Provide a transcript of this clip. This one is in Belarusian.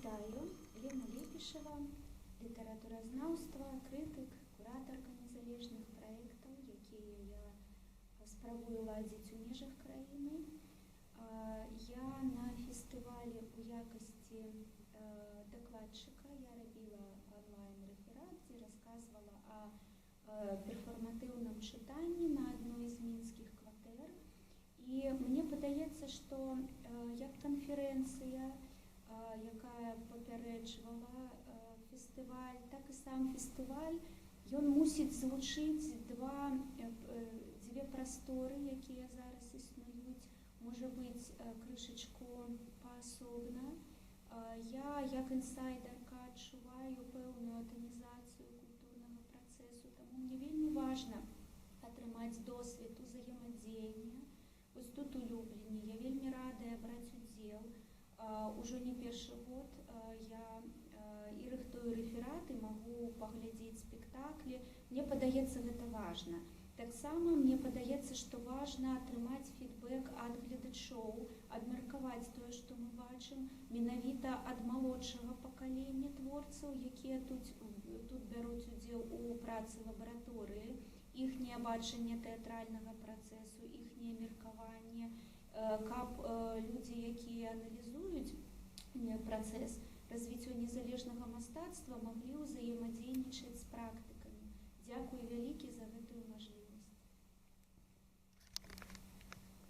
Вітаю, Лена Лепішева, літаратуразнаўства, крытык, куратарка незалежных праектаў, якія я спрабую ладзіць у межах краіны. Я на фестывалі у якасці дакладчыка, я рабіла онлайн-рэферат, дзе расказвала о перформатыўным чытанні на адной з мінскіх кватэр. І мне падаецца, што як канферэнцыя, якая папярэджвала фестываль, так і сам фестываль, ён мусіць злучыць дзве прасторы, якія зараз існуюць, можа быць, крышачку паасобна. Я, як інсайдерка, адчуваю пэўную атанізацыю культурнага працэсу, таму мне вельмі важна атрымаць досвед узаемадзеяння. Вось тут у Любліні я вельмі радая браць удзел. Ужо не першы год я і рыхтую рэфераты, магу паглядзець спектаклі. Мне падаецца, гэта важна. Таксама мне падаецца, што важна атрымаць фідбэк ад гледачоў, абмеркаваць тое, што мы бачым, менавіта ад малодшага пакалення творцаў, якія тут бяруць удзел у працы лабараторыі, іхняе бачанне тэатральнага працэсу, іхняе меркаванне, каб людзі, якія аналізуюць працэс развіцця незалежнага мастацтва, маглі ўзаемадзейнічаць з практыкамі. Дзякуй вялікі за гэтую мажлівасць.